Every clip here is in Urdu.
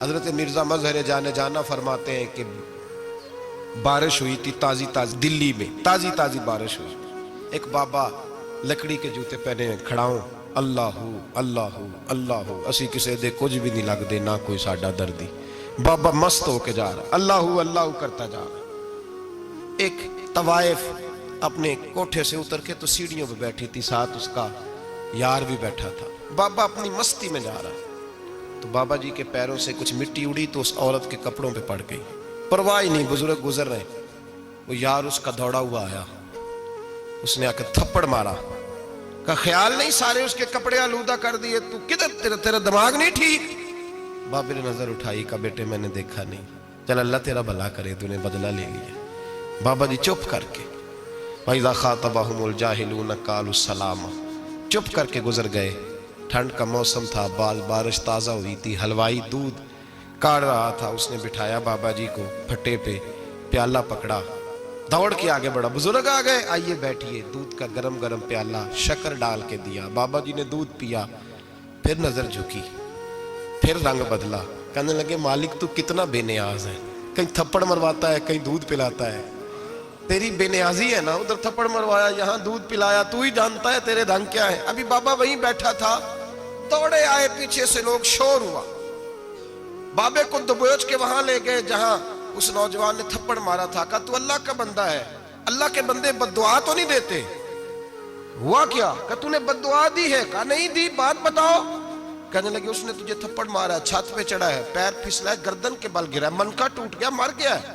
حضرت مرزا مظہر جانے جانا فرماتے ہیں کہ بارش ہوئی تھی تازی دلی میں تازی بارش ہوئی. ایک بابا لکڑی کے جوتے پہنے کھڑا ہوں اللہ اللہ اللہ اسی کسے دے کچھ بھی نہیں لگ دے نہ کوئی ساڈا دردی. بابا مست ہو کے جا رہا اللہ اللہ کرتا جا رہا. ایک طوائف اپنے کوٹھے سے اتر کے تو سیڑھیوں پہ بیٹھی تھی, ساتھ اس کا یار بھی بیٹھا تھا. بابا اپنی مستی میں جا رہا تو بابا جی کے پیروں سے کچھ مٹی اڑی تو اس عورت کے کپڑوں پہ پڑ گئی. پرواہ نہیں, بزرگ گزر رہے. وہ یار اس کا دوڑا ہوا آیا, اس نے آ کے تھپڑ مارا. کا خیال نہیں سارے اس کے کپڑے آلودہ کر دیے, تو کدھر تیرا دماغ نہیں ٹھیک. بابے نے نظر اٹھائی, کہا بیٹے میں نے دیکھا نہیں, چل اللہ تیرا بھلا کرے, تو نے بدلہ لے لیا. بابا جی چپ کر کے وَإِذَا خَاطَبَهُمُ الْجَاهِلُونَ قَالُوا السَّلَامَ چپ کر کے گزر گئے. ٹھنڈ کا موسم تھا, بارش تازہ ہوئی تھی, حلوائی دودھ کاڑ رہا تھا. اس نے بٹھایا بابا جی کو پھٹے پہ, پیالہ پکڑا, دوڑ کے آگے بڑھا. بزرگ آ گئے, آئیے بیٹھیے. دودھ کا گرم پیالہ شکر ڈال کے دیا. بابا جی نے دودھ پیا, پھر نظر جھکی, پھر رنگ بدلا. کہنے لگے مالک تو کتنا بے نیاز ہے, کہیں تھپڑ مرواتا ہے, کہیں دودھ پلاتا ہے. تیری بے نیازی ہے نا, ادھر تھپڑ مروایا یہاں دودھ پلایا, تو ہی جانتا ہے تیرے رنگ کیا ہے. ابھی بابا وہیں بیٹھا تھا, دوڑے آئے پیچھے سے لوگ, شور ہوا. بابے کو دبوچ کے وہاں لے گئے جہاں اس نوجوان نے تھپڑ مارا تھا. کہا تو اللہ کا بندہ ہے, اللہ کے بندے بد دعا تو نہیں دیتے. ہوا کیا؟ کہا تو نے بد دعا دی ہے. کہا نہیں دی, بات بتاؤ. کہنے لگے اس نے تجھے تھپڑ مارا, چھت پہ چڑھا ہے, پیر پھسلا ہے, گردن کے بل گرا ہے, منکا ٹوٹ گیا, مر گیا ہے,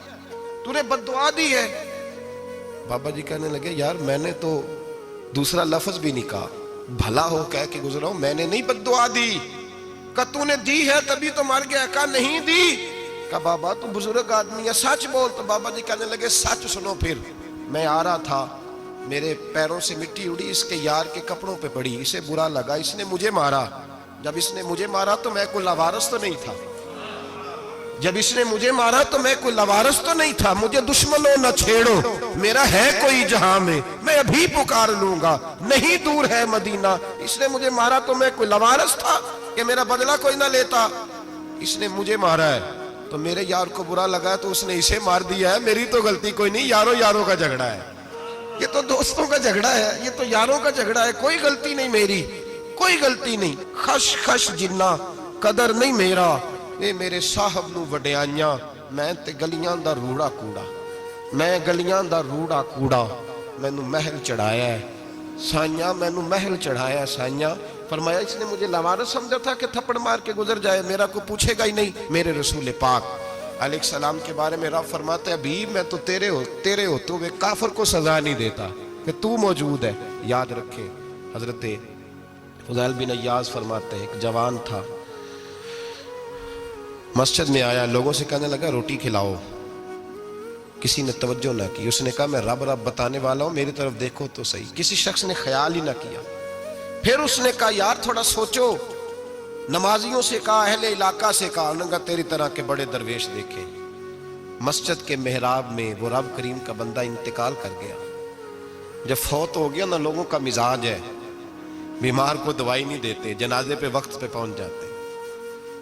تو نے بد دعا دی ہے. بابا جی کہنے لگے یار میں نے تو دوسرا لفظ بھی نہیں کہا, بھلا ہو کہہ کے گزرا ہوں, میں نے نہیں بد دعا دی. کہا تو نے دی ہے تبھی تو مر گیا. کہا نہیں دی. کہا بابا تو بزرگ آدمی ہے, سچ بول. تو بابا جی کہنے لگے سچ سنو. پھر میں آ رہا تھا, میرے پیروں سے مٹی اڑی, اس کے یار کے کپڑوں پہ پڑی, اسے برا لگا, اس نے مجھے مارا. جب اس نے مجھے مارا تو میں کوئی لاوارث تو نہیں تھا. جب اس نے مجھے مارا تو میں کوئی لاوارث تو نہیں تھا. مجھے دشمنوں نہ چھیڑو, میرا ہے کوئی جہاں میں ابھی پکار لوں گا, نہیں دور ہے مدینہ. اس نے مجھے مارا تو میں کوئی لاوارث تھا کہ میرا بدلہ کوئی نہ لیتا. اس نے مجھے مارا ہے تو میرے یار کو برا لگا ہے تو اس نے اسے مار دیا ہے, میری تو غلطی کوئی نہیں. یاروں کا جھگڑا ہے, یہ تو دوستوں کا جھگڑا ہے, یہ تو یاروں کا جھگڑا ہے, کوئی غلطی نہیں میری, کوئی غلطی نہیں. خش جنہ قدر نہیں میرا, اے میرے صاحب نو وڈیاں, میں تے گلیاں دا روڑا کوڑا, میں گلیاں دا روڑا کوڑا, میں نو محل چڑھایا ہے سائیاں, میں نو محل چڑھایا ہے سائیاں. فرمایا اس نے مجھے لاوارث سمجھا تھا کہ تھپڑ مار کے گزر جائے, میرا کو پوچھے گا ہی نہیں. میرے رسول پاک علیہ السلام کے بارے میں رب فرماتے ہیں ابھی میں تو تیرے ہوتے ہوئے کافر کو سزا نہیں دیتا کہ تو موجود ہے. یاد رکھے حضرت فضیل بن عیاض فرماتے ہیں ایک جوان تھا, مسجد میں آیا, لوگوں سے کہنے لگا روٹی کھلاؤ. کسی نے توجہ نہ کی. اس نے کہا میں رب بتانے والا ہوں, میری طرف دیکھو تو صحیح. کسی شخص نے خیال ہی نہ کیا. پھر اس نے کہا یار تھوڑا سوچو. نمازیوں سے کہا, اہل علاقہ سے کہا, انہوں نے کہا تیری طرح کے بڑے درویش دیکھیں. مسجد کے محراب میں وہ رب کریم کا بندہ انتقال کر گیا. جب فوت ہو گیا نا, لوگوں کا مزاج ہے بیمار کو دوائی نہیں دیتے, جنازے پہ وقت پہ پہنچ جاتے.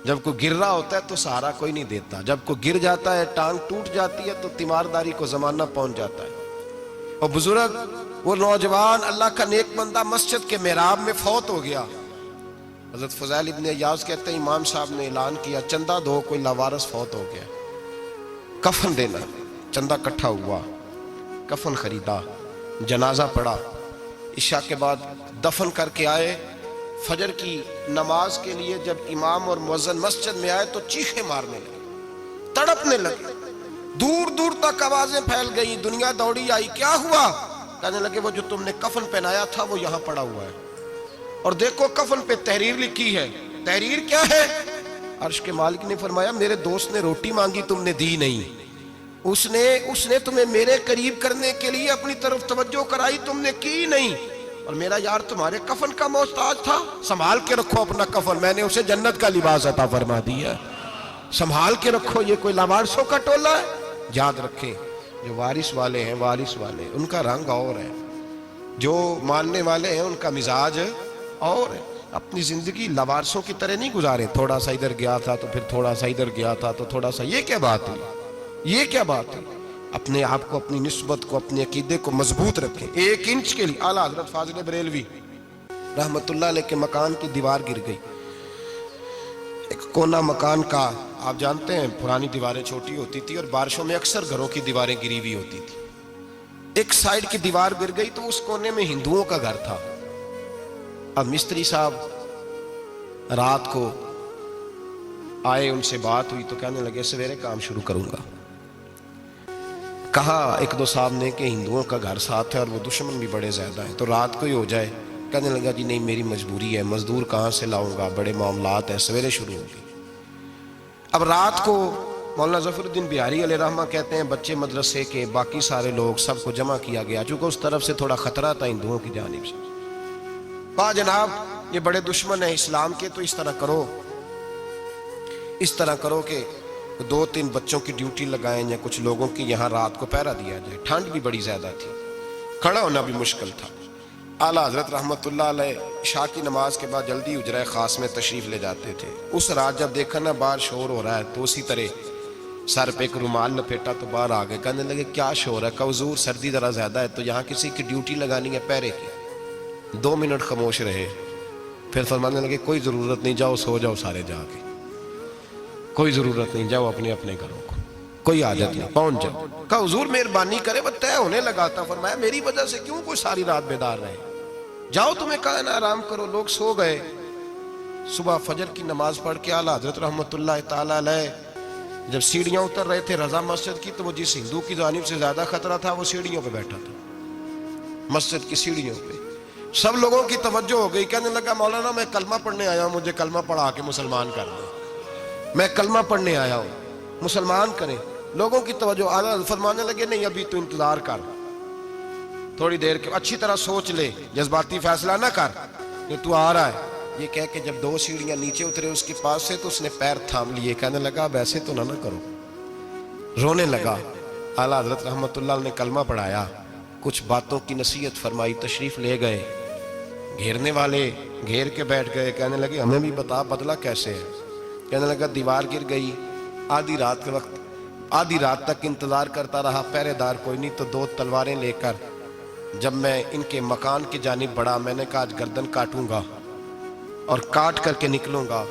جب کوئی گر رہا ہوتا ہے تو سہارا کوئی نہیں دیتا, جب کوئی گر جاتا ہے ٹانگ ٹوٹ جاتی ہے تو تیمارداری کو زمانہ پہنچ جاتا ہے. اور بزرگ وہ نوجوان اللہ کا نیک بندہ مسجد کے محراب میں فوت ہو گیا. حضرت فضیل ابن عیاض کہتے ہیں امام صاحب نے اعلان کیا چندہ دو, کوئی لاوارث فوت ہو گیا, کفن دینا. چندہ کٹھا ہوا, کفن خریدا, جنازہ پڑا. عشاء کے بعد دفن کر کے آئے. فجر کی نماز کے لیے جب امام اور مؤذن مسجد میں آئے تو چیخیں مارنے لگے, تڑپنے لگے, دور دور تک آوازیں پھیل گئی. دنیا دوڑی آئی, کیا ہوا؟ کہنے لگے وہ جو تم نے کفن پہنایا تھا وہ یہاں پڑا ہوا ہے, اور دیکھو کفن پہ تحریر لکھی ہے. تحریر کیا ہے؟ عرش کے مالک نے فرمایا میرے دوست نے روٹی مانگی تم نے دی نہیں, اس نے تمہیں میرے قریب کرنے کے لیے اپنی طرف توجہ کرائی, تم نے کی نہیں, اور میرا یار تمہارے کفن کا محتاج تھا. سنبھال کے رکھو اپنا کفن, میں نے اسے جنت کا لباس عطا فرما دیا, سنبھال کے رکھو. یہ کوئی لاوارثوں کا ٹولہ ہے؟ یاد رکھیں جو وارث والے ہیں, وارث والے ان کا رنگ اور ہے, جو ماننے والے ہیں ان کا مزاج اور ہے. اپنی زندگی لوارسوں کی طرح نہیں گزارے، تھوڑا سا ادھر گیا تھا تو پھر تھوڑا سا ادھر گیا تھا تو تھوڑا سا، یہ کیا بات ہے؟ یہ کیا بات ہے؟ اپنے آپ کو، اپنی نسبت کو، اپنے عقیدے کو مضبوط رکھیں۔ 1 انچ کے لیے اعلیٰ حضرت فاضل بریلوی رحمت اللہ علیہ کے مکان کی دیوار گر گئی، ایک کونا مکان کا، آپ جانتے ہیں پرانی دیواریں چھوٹی ہوتی تھی اور بارشوں میں اکثر گھروں کی دیواریں گری ہوئی ہوتی تھی، ایک سائیڈ کی دیوار گر گئی تو اس کونے میں ہندوؤں کا گھر تھا۔ اب مستری صاحب رات کو آئے، ان سے بات ہوئی تو کہنے لگے سویرے کام شروع کروں گا۔ کہا 1-2 صاحب نے کہ ہندوؤں کا گھر ساتھ ہے اور وہ دشمن بھی بڑے زیادہ ہیں، تو رات کو ہی ہو جائے۔ کہنے لگا جی نہیں، میری مجبوری ہے، مزدور کہاں سے لاؤں گا، بڑے معاملات ہیں، سویرے شروع ہوگی۔ اب رات کو مولانا ظفر الدین بہاری علیہ رحمہ کہتے ہیں بچے مدرسے کے، باقی سارے لوگ، سب کو جمع کیا گیا، چونکہ اس طرف سے تھوڑا خطرہ تھا ہندوؤں کی جانب سے۔ کہا جناب یہ بڑے دشمن ہیں اسلام کے، تو اس طرح کرو کہ 2-3 بچوں کی ڈیوٹی لگائیں یا کچھ لوگوں کی یہاں رات کو پہرا دیا جائے، ٹھنڈ بھی بڑی زیادہ تھی، کھڑا ہونا بھی مشکل تھا۔ اعلیٰ حضرت رحمت اللہ علیہ عشاء کی نماز کے بعد جلدی حجرہ خاص میں تشریف لے جاتے تھے۔ اس رات جب دیکھا نا باہر شور ہو رہا ہے تو اسی طرح سر پہ ایک رومال لپیٹا تو باہر آ گئے، کہنے لگے کیا شور ہے؟ کہ حضور سردی ذرا زیادہ ہے تو یہاں کسی کی ڈیوٹی لگانی ہے پہرے کی۔ 2 منٹ خاموش رہے، پھر فرمانے لگے کوئی ضرورت نہیں، جاؤ سو جاؤ سارے جا کے، کوئی ضرورت نہیں، جاؤ اپنے اپنے گھروں کو، کوئی حاجت نہیں، پہنچ جاؤ۔ کہا حضور مہربانی کرے، وہ طے ہونے لگا تھا۔ فرمایا میری وجہ سے کیوں کوئی ساری رات بیدار رہے، جاؤ تمہیں کہا نا آرام کرو۔ لوگ سو گئے۔ صبح فجر کی نماز پڑھ کے اعلیٰ حضرت رحمت اللہ تعالیٰ علیہ جب سیڑھیاں اتر رہے تھے رضا مسجد کی، تو وہ جس ہندو کی جانب سے زیادہ خطرہ تھا وہ سیڑھیوں پہ بیٹھا تھا، مسجد کی سیڑھیوں پہ۔ سب لوگوں کی توجہ ہو گئی، کہنے لگا مولانا میں کلمہ پڑھنے آیا ہوں، مجھے کلمہ پڑھا کے مسلمان کر دیں، میں کلمہ پڑھنے آیا ہوں، مسلمان کریں۔ لوگوں کی توجہ، اعلیٰ فرمانے لگے نہیں ابھی تو انتظار کر، تھوڑی دیر کے، اچھی طرح سوچ لے، جذباتی فیصلہ نہ کر کہ تو آ رہا ہے۔ یہ کہہ کے جب 2 سیڑھیاں نیچے اترے اس کے پاس سے تو اس نے پیر تھام لیے، کہنے لگا اب ایسے تو نہ کرو، رونے لگا۔ اعلیٰ حضرت رحمت اللہ نے کلمہ پڑھایا، کچھ باتوں کی نصیحت فرمائی، تشریف لے گئے۔ گھیرنے والے گھیر کے بیٹھ گئے، کہنے لگے ہمیں بھی بتا بدلہ کیسے ہے۔ کہنے لگا دیوار گر گئی، آدھی رات کے وقت، آدھی رات تک انتظار کرتا رہا، پہرے دار کوئی نہیں، تو 2 تلواریں لے کر جب میں ان کے مکان کی جانب بڑھا، میں نے کہا آج گردن کاٹوں گا اور کاٹ کر کے نکلوں گا۔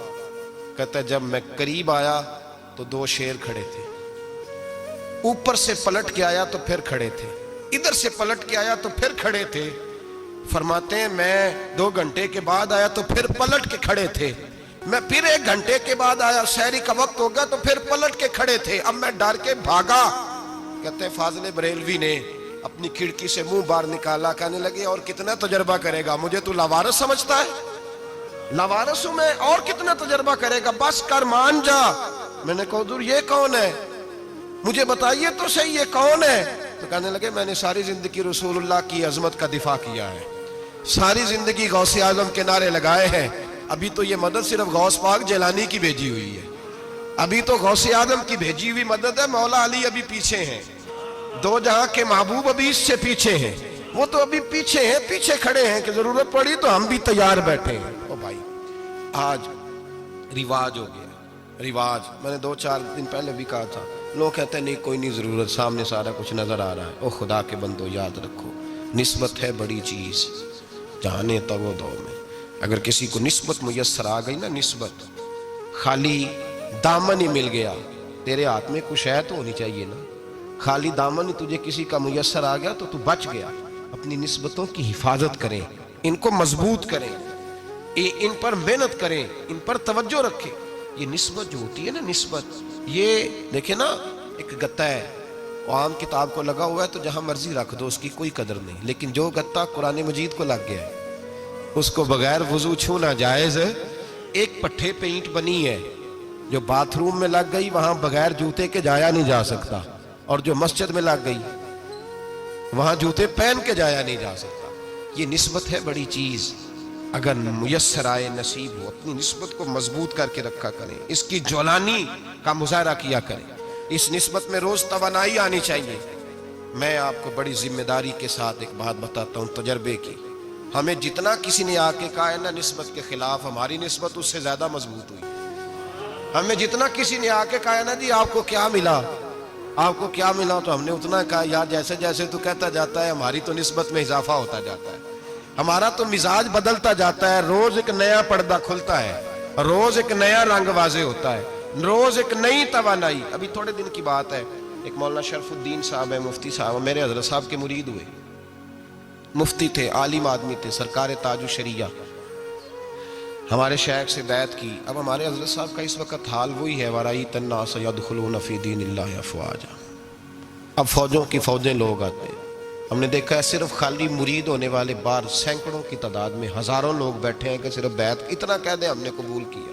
کہتا ہے جب میں قریب آیا تو 2 شیر کھڑے تھے، اوپر سے پلٹ کے آیا تو پھر کھڑے تھے، ادھر سے پلٹ کے آیا تو پھر کھڑے تھے۔ فرماتے ہیں میں 2 گھنٹے کے بعد آیا تو پھر پلٹ کے کھڑے تھے، میں پھر 1 گھنٹے کے بعد آیا، سحری کا وقت ہو گیا تو پھر پلٹ کے کھڑے تھے، اب میں ڈر کے بھاگا۔ کہتے ہیں فاضل بریلوی نے اپنی کھڑکی سے منہ باہر نکالا، کہنے لگے اور کتنا تجربہ کرے گا، مجھے تو لاوارث سمجھتا ہے، لاوارث ہوں میں، اور کتنا تجربہ کرے گا، بس کر مان جا۔ میں نے کہا حضور یہ کون ہے، مجھے بتائیے تو صحیح یہ کون ہے۔ تو کہنے لگے میں نے ساری زندگی رسول اللہ کی عظمت کا دفاع کیا ہے، ساری زندگی غوث اعظم کے نعرے لگائے ہیں، ابھی تو یہ مدد صرف غوث پاک جیلانی کی بھیجی ہوئی ہے، ابھی تو غوث اعظم کی بھیجی ہوئی مدد ہے، مولا علی ابھی پیچھے ہیں، 2 جہاں کے محبوب ابھی اس سے پیچھے ہیں، وہ تو ابھی پیچھے ہیں، پیچھے کھڑے ہیں کہ ضرورت پڑی تو ہم بھی تیار بیٹھے ہیں۔ او بھائی آج رواج ہو گیا، رواج، میں نے 2-4 دن پہلے بھی کہا تھا، لوگ کہتے ہیں نہیں کوئی نہیں ضرورت، سامنے سارا کچھ نظر آ رہا ہے۔ او خدا کے بندو یاد رکھو نسبت ہے بڑی چیز، جانے تو وہ دو میں، اگر کسی کو نسبت میسر آ گئی نا، نسبت، خالی دامن ہی مل گیا، تیرے ہاتھ میں کچھ ہے تو ہونی چاہیے نا، خالی دامن ہی تجھے کسی کا میسر آ گیا تو بچ گیا۔ اپنی نسبتوں کی حفاظت کریں، ان کو مضبوط کریں، ان پر محنت کریں، ان پر توجہ رکھیں۔ یہ نسبت جو ہوتی ہے نا، نسبت، یہ دیکھیں نا ایک گتا ہے، وہ عام کتاب کو لگا ہوا ہے تو جہاں مرضی رکھ دو، اس کی کوئی قدر نہیں، لیکن جو گتا قرآن مجید کو لگ گیا ہے اس کو بغیر وضو چھونا جائز ہے۔ ایک پٹھے پہ اینٹ بنی ہے، جو باتھ روم میں لگ گئی وہاں بغیر جوتے کے جایا نہیں جا سکتا، اور جو مسجد میں لگ گئی وہاں جوتے پہن کے جایا نہیں جا سکتا۔ یہ نسبت ہے بڑی چیز، اگر میسر آئے نصیب ہو، اپنی نسبت کو مضبوط کر کے رکھا کریں، اس کی جولانی کا مظاہرہ کیا کریں، اس نسبت میں روز توانائی آنی چاہیے۔ میں آپ کو بڑی ذمہ داری کے ساتھ ایک بات بتاتا ہوں تجربے کی، ہمیں جتنا کسی نے آ کے کہا ہے نا نسبت کے خلاف، ہماری نسبت اس سے زیادہ مضبوط ہوئی۔ ہمیں جتنا کسی نے آ کے کہا ہے نا جی آپ کو کیا ملا، آپ کو کیا ملا، تو ہم نے اتنا کہا یار جیسے جیسے تو کہتا جاتا ہے ہماری تو نسبت میں اضافہ ہوتا جاتا ہے، ہمارا تو مزاج بدلتا جاتا ہے، روز ایک نیا پردہ کھلتا ہے، روز ایک نیا رنگ واضح ہوتا ہے، روز ایک نئی توانائی۔ ابھی تھوڑے دن کی بات ہے، ایک مولانا شرف الدین صاحب ہے، مفتی صاحب، میرے حضرت صاحب کے مرید ہوئے، مفتی تھے، عالم آدمی تھے، سرکار تاج الشریعہ، ہمارے شیخ سے بیعت کی۔ اب ہمارے حضرت صاحب کا اس وقت حال وہی ہے، وَرَأَيْتَ النَّاسَ يَدْخُلُونَ فِي دِينِ اللَّهِ أَفْوَاجًا، اب فوجوں کی فوجیں لوگ آتے ہیں۔ ہم نے دیکھا ہے صرف خالی مرید ہونے والے بار سینکڑوں کی تعداد میں ہزاروں لوگ بیٹھے ہیں کہ صرف بیعت اتنا کہہ دیں ہم نے قبول کیا۔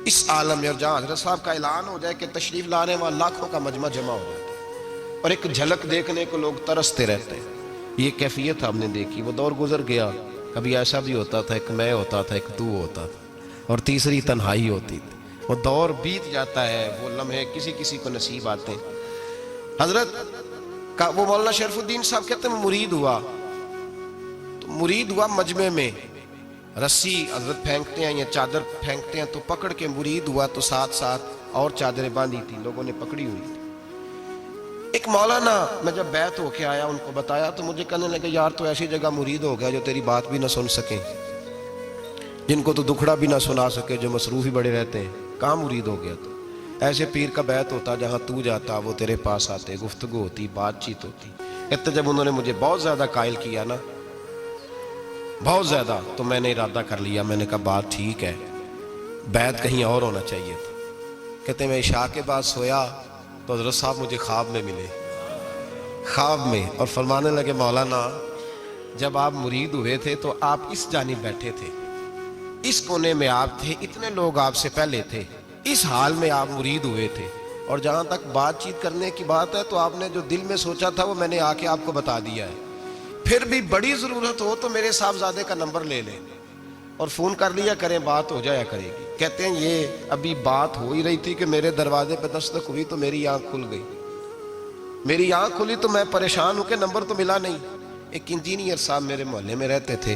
اس عالم میں اور جہاں حضرت صاحب کا اعلان ہو جائے کہ تشریف لانے وہاں لاکھوں کا مجمع جمع ہو جاتا ہے اور ایک جھلک دیکھنے کو لوگ ترستے رہتے ہیں۔ یہ کیفیت ہم نے دیکھی، وہ دور گزر گیا، کبھی ایسا بھی ہوتا تھا ایک میں ہوتا تھا، ایک تو ہوتا تھا، اور تیسری تنہائی ہوتی تھی۔ وہ دور بیت جاتا ہے، وہ لمحے کسی کسی کو نصیب آتے ہیں۔ حضرت کا وہ مولانا شرف الدین صاحب کہتے ہیں مرید ہوا، تو مرید ہوا مجمع میں، رسی حضرت پھینکتے ہیں یا چادر پھینکتے ہیں تو پکڑ کے مرید ہوا، تو ساتھ ساتھ اور چادریں باندھی تھی، لوگوں نے پکڑی ہوئی تھی۔ ایک مولانا، میں جب بیعت ہو کے آیا ان کو بتایا تو مجھے کہنے لگے یار تو ایسی جگہ مرید ہو گیا جو تیری بات بھی نہ سن سکیں، جن کو تو دکھڑا بھی نہ سنا سکے، جو مصروف ہی بڑے رہتے ہیں، کہاں مرید ہو گیا تو؟ ایسے پیر کا بیعت ہوتا جہاں تو جاتا وہ تیرے پاس آتے، گفتگو ہوتی، بات چیت ہوتی۔ کہتے جب انہوں نے مجھے بہت زیادہ قائل کیا نا، بہت زیادہ، تو میں نے ارادہ کر لیا، میں نے کہا بات ٹھیک ہے، بیعت کہیں اور ہونا چاہیے تھا۔ کہتے میں عشاء کے بعد سویا تو حضرت صاحب مجھے خواب میں ملے، خواب میں، اور فرمانے لگے مولانا جب آپ مرید ہوئے تھے تو آپ اس جانب بیٹھے تھے، اس کونے میں آپ تھے، اتنے لوگ آپ سے پہلے تھے، اس حال میں آپ مرید ہوئے تھے، اور جہاں تک بات چیت کرنے کی بات ہے تو آپ نے جو دل میں سوچا تھا وہ میں نے آ کے آپ کو بتا دیا ہے۔ پھر بھی بڑی ضرورت ہو تو میرے صاحبزادے کا نمبر لے لیں اور فون کر لیا کریں، بات ہو جایا کرے گی۔ کہتے ہیں یہ ابھی بات ہو ہی رہی تھی کہ میرے دروازے پہ دستک ہوئی تو میری آنکھ کھل گئی، میری آنکھ کھلی تو میں پریشان ہوں کہ نمبر تو ملا نہیں۔ ایک انجینئر صاحب میرے محلے میں رہتے تھے،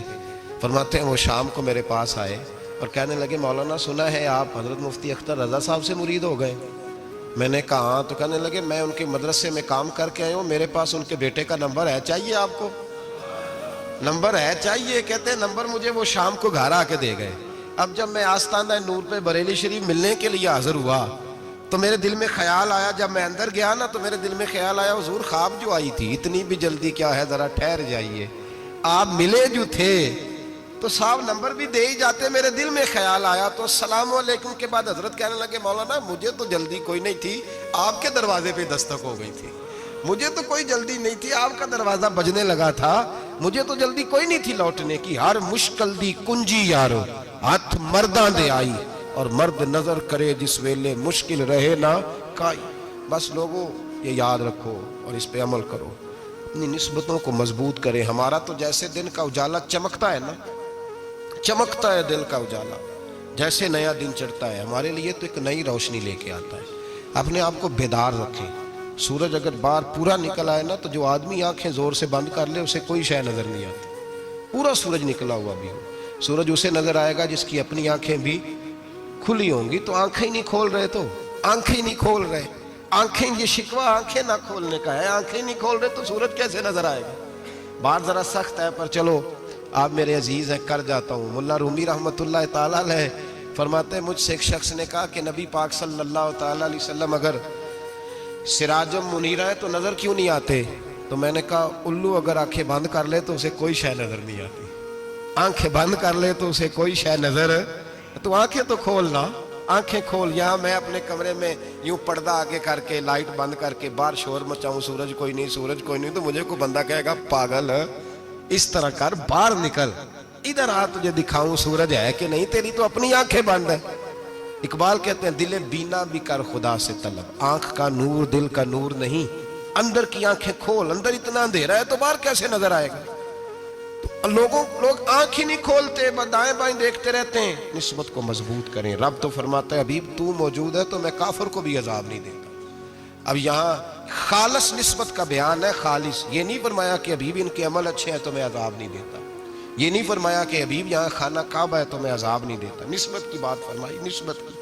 فرماتے ہیں وہ شام کو میرے پاس آئے اور کہنے لگے مولانا سنا ہے آپ حضرت مفتی اختر رضا صاحب سے مرید ہو گئے؟ میں نے کہا ہاں، تو کہنے لگے میں ان کے مدرسے میں کام کر کے آئے ہوں، میرے پاس ان کے بیٹے کا نمبر ہے، چاہیے آپ کو؟ نمبر ہے چاہیے؟ کہتے ہیں نمبر مجھے وہ شام کو گھر آ کے دے گئے۔ اب جب میں آستانہ نور پہ بریلی شریف ملنے کے لیے حاضر ہوا تو میرے دل میں خیال آیا، جب میں اندر گیا نا تو میرے دل میں خیال آیا حضور خواب جو آئی تھی اتنی بھی جلدی کیا ہے، ذرا ٹھہر جائیے، آپ ملے جو تھے تو صاحب نمبر بھی دے ہی جاتے۔ میرے دل میں خیال آیا تو السلام علیکم کے بعد حضرت کہنے لگے مولانا مجھے تو جلدی کوئی نہیں تھی، آپ کے دروازے پہ دستک ہو گئی تھی، مجھے تو کوئی جلدی نہیں تھی، آپ کا دروازہ بجنے لگا تھا، مجھے تو جلدی کوئی نہیں تھی لوٹنے کی۔ ہر مشکل دی کنجی یارو ہاتھ مرداں دے آئی، اور مرد نظر کرے جس ویلے مشکل رہے نہ کائی۔ بس لوگوں یہ یاد رکھو اور اس پہ عمل کرو، اپنی نسبتوں کو مضبوط کرے۔ ہمارا تو جیسے دن کا اجالا چمکتا ہے نا، چمکتا ہے دل کا اجالا، جیسے نیا دن چڑھتا ہے ہمارے لیے تو ایک نئی روشنی لے کے آتا ہے۔ اپنے آپ کو بیدار رکھیں۔ سورج اگر باہر پورا نکل آئے نا تو جو آدمی آنکھیں زور سے بند کر لے اسے کوئی شے نظر نہیں آتی، پورا سورج نکلا ہوا بھی ہو۔ سورج اسے نظر آئے گا جس کی اپنی آنکھیں بھی کھلی ہوں گی، تو آنکھیں نہیں کھول رہے، تو آنکھیں نہیں کھول رہے، آنکھیں، یہ شکوہ آنکھیں نہ کھولنے کا ہے، آنکھیں نہیں کھول رہے تو سورج کیسے نظر آئے گا؟ بات ذرا سخت ہے پر چلو آپ میرے عزیز ہیں کر جاتا ہوں۔ ملا رومی رحمۃ اللہ تعالیٰ علیہ فرماتے ہیں مجھ سے ایک شخص نے کہا کہ نبی پاک صلی اللہ تعالیٰ علیہ وسلم اگر سراجم منیرہ ہے تو نظر کیوں نہیں آتے؟ تو میں نے کہا الو اگر آنکھیں بند کر لے تو اسے کوئی شے نظر نہیں آتی، آنکھیں بند کر لے تو اسے کوئی شے نظر، تو آنکھیں تو کھولنا، آنکھیں کھول۔ یہاں میں اپنے کمرے میں یوں پردہ آگے کر کے لائٹ بند کر کے باہر شور مچاؤں سورج کوئی نہیں، سورج کوئی نہیں، تو مجھے کوئی بندہ کہے گا پاگل اس طرح کر، باہر نکل، ادھر آ تجھے دکھاؤں سورج ہے کہ نہیں، تیری تو اپنی آنکھیں بند ہے۔ اقبال کہتے ہیں دل بینا بھی کر خدا سے طلب، آنکھ کا نور دل کا نور نہیں، اندر کی آنکھیں کھول، اندر اتنا اندھیرا ہے تو باہر کیسے نظر آئے گا؟ تو لوگ آنکھ ہی نہیں کھولتے، دائیں بائیں دیکھتے رہتے ہیں۔ نسبت کو مضبوط کریں۔ رب تو فرماتا ہے حبیب تو موجود ہے تو میں کافر کو بھی عذاب نہیں دیتا۔ اب یہاں خالص نسبت کا بیان ہے، خالص، یہ نہیں فرمایا کہ حبیب ان کے عمل اچھے ہیں تو میں عذاب نہیں دیتا۔ یہ نہیں فرمایا کہ حبیب یہاں خانہ کعبہ ہے تو میں عذاب نہیں دیتا، نسبت کی بات فرمائی، نسبت کی.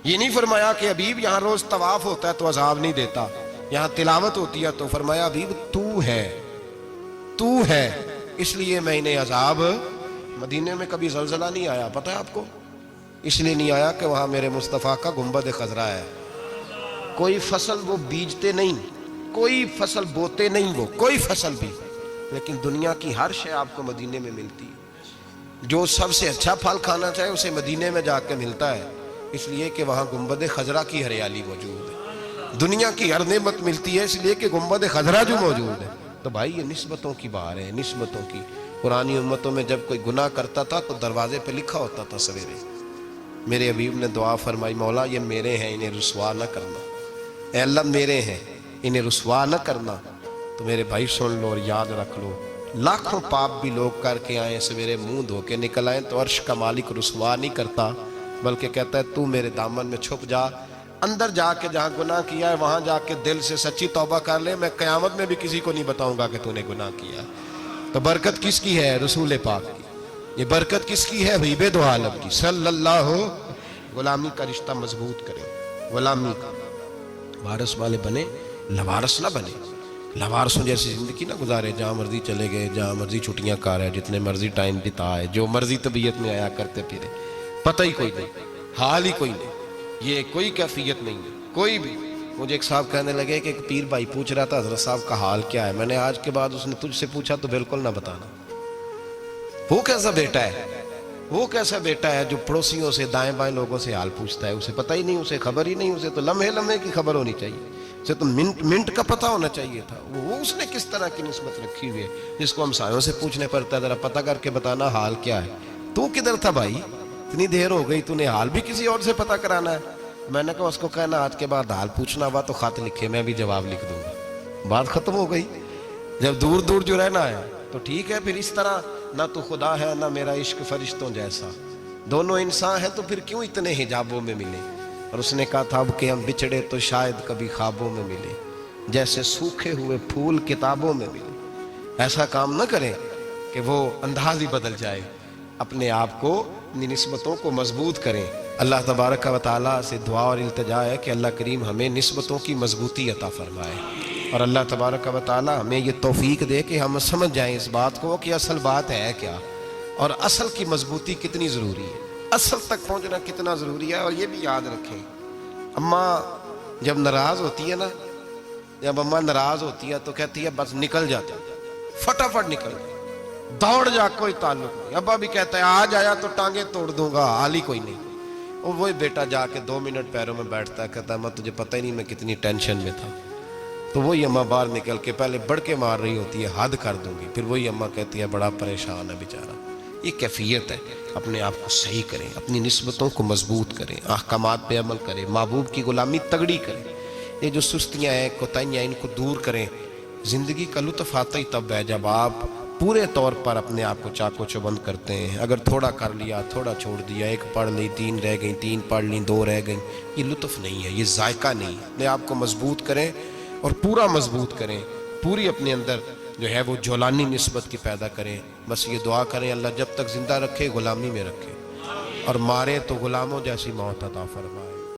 یہ نہیں فرمایا کہ حبیب یہاں روز طواف ہوتا ہے تو عذاب نہیں دیتا، یہاں تلاوت ہوتی ہے تو فرمایا حبیب تو ہے اس لیے میں انہیں عذاب. مدینے میں کبھی زلزلہ نہیں آیا، پتہ ہے آپ کو؟ اس لیے نہیں آیا کہ وہاں میرے مصطفیٰ کا گنبد خضرا ہے. کوئی فصل وہ بیجتے نہیں، کوئی فصل بوتے نہیں، وہ کوئی فصل بھی، لیکن دنیا کی ہر شے آپ کو مدینے میں ملتی ہے. جو سب سے اچھا پھل کھانا چاہے اسے مدینے میں جا کے ملتا ہے، اس لیے کہ وہاں گنبد خضرا کی ہریالی موجود ہے. دنیا کی ہر نعمت ملتی ہے اس لیے کہ گنبد خضرا جو موجود ہے. تو بھائی یہ نسبتوں کی بار ہے، نسبتوں کی. پرانی امتوں میں جب کوئی گناہ کرتا تھا تو دروازے پہ لکھا ہوتا تھا سویرے. میرے حبیب نے دعا فرمائی، مولا یہ میرے ہیں انہیں رسوا نہ کرنا، اے اللہ میرے ہیں انہیں رسوا نہ کرنا. تو میرے بھائی سن لو اور یاد رکھ لو، لاکھوں پاپ بھی لوگ کر کے آئیں، سویرے منہ دھو کے نکل آئیں تو عرش کا مالک رسوا نہیں کرتا، بلکہ کہتا ہے تو میرے دامن میں چھپ جا. اندر جا کے جہاں گناہ کیا ہے وہاں جا کے دل سے سچی توبہ کر لے، میں قیامت میں بھی کسی کو نہیں بتاؤں گا کہ تو نے گناہ کیا. تو برکت کس کی ہے؟ رسول پاک کی. یہ برکت کس کی ہے؟ حبیب دو عالم کی صلی اللہ. غلامی کا رشتہ مضبوط کریں، غلامی کا. وارث والے بنے، لوارث نہ بنے. لوارثوں جیسی زندگی نہ گزارے، جہاں مرضی چلے گئے، جہاں مرضی چھٹیاں کار ہے، جتنے مرضی ٹائم بتائے، جو مرضی طبیعت میں آیا کرتے پھرے، پتہ ہی کوئی نہیں، حال ہی کوئی نہیں. یہ کوئی کیفیت نہیں ہے کوئی بھی. مجھے ایک صاحب کہنے لگے کہ ایک پیر بھائی پوچھ رہا تھا حضرت صاحب کا حال کیا ہے. میں نے آج کے بعد اس نے تجھ سے پوچھا تو بالکل نہ بتانا. وہ کیسا بیٹا ہے، وہ کیسا بیٹا ہے جو پڑوسیوں سے دائیں بائیں لوگوں سے حال پوچھتا ہے؟ اسے پتہ ہی نہیں، اسے خبر ہی نہیں. اسے تو لمحے لمحے کی خبر ہونی چاہیے، اسے تو منٹ منٹ کا پتہ ہونا چاہیے تھا. وہ اس نے کس طرح کی نسبت رکھی ہوئی ہے جس کو ہم سایوں سے پوچھنے پڑتا ہے ذرا پتہ کر کے بتانا حال کیا ہے. تو کدھر تھا بھائی؟ اتنی دیر ہو گئی، تو نے حال بھی کسی اور سے پتہ کرانا ہے. میں نے کہا اس کو کہنا آج کے بعد حال پوچھنا ہوا تو خط لکھے، میں بھی جواب لکھ دوں گا. بات ختم ہو گئی. جب دور دور جو رہنا ہے تو ٹھیک ہے، پھر اس طرح نہ تو خدا ہے نہ میرا عشق فرشتوں جیسا، دونوں انسان ہیں تو پھر کیوں اتنے حجابوں میں ملے. اور اس نے کہا تھا اب کہ ہم بچھڑے تو شاید کبھی خوابوں میں ملے، جیسے سوکھے ہوئے پھول کتابوں میں ملے. ایسا کام نہ کریں کہ وہ انداز ہی بدل جائے. اپنے آپ کو، اپنی نسبتوں کو مضبوط کریں. اللہ تبارک و تعالیٰ سے دعا اور التجا ہے کہ اللہ کریم ہمیں نسبتوں کی مضبوطی عطا فرمائے، اور اللہ تبارک و تعالیٰ ہمیں یہ توفیق دے کہ ہم سمجھ جائیں اس بات کو کہ اصل بات ہے کیا، اور اصل کی مضبوطی کتنی ضروری ہے، اصل تک پہنچنا کتنا ضروری ہے. اور یہ بھی یاد رکھیں، اماں جب ناراض ہوتی ہے نا، جب اماں ناراض ہوتی ہے تو کہتی ہے بس نکل جاتا، فٹافٹ نکل جائے، دوڑ جا، کوئی تعلق نہیں. ابا بھی کہتا ہے آج آیا تو ٹانگیں توڑ دوں گا، حال ہی کوئی نہیں. اور وہی بیٹا جا کے 2 منٹ پیروں میں بیٹھتا ہے، کہتا ہے ماں تجھے پتہ ہی نہیں میں کتنی ٹینشن میں تھا. تو وہی اماں باہر نکل کے پہلے بڑھ کے مار رہی ہوتی ہے حد کر دوں گی، پھر وہی اماں کہتی ہے بڑا پریشان ہے بیچارہ. یہ کیفیت ہے. اپنے آپ کو صحیح کریں، اپنی نسبتوں کو مضبوط کریں، احکامات پہ عمل کریں، محبوب کی غلامی تگڑی کریں. یہ جو سستیاں ہیں، کوتاہیاں، ان کو دور کریں. زندگی کا لطف آتا ہی تب ہے جب آپ پورے طور پر اپنے آپ کو چاق و چوبند کرتے ہیں. اگر تھوڑا کر لیا، تھوڑا چھوڑ دیا، 1 پڑھ لی 3 رہ گئیں، 3 پڑھ لیں 2 رہ گئیں، یہ لطف نہیں ہے، یہ ذائقہ نہیں ہے. اپنے آپ کو مضبوط کریں اور پورا مضبوط کریں، پوری اپنے اندر جو ہے وہ جولانی نسبت کی پیدا کریں. بس یہ دعا کریں اللہ جب تک زندہ رکھے غلامی میں رکھے، اور مارے تو غلاموں جیسی موت عطا فرمائے.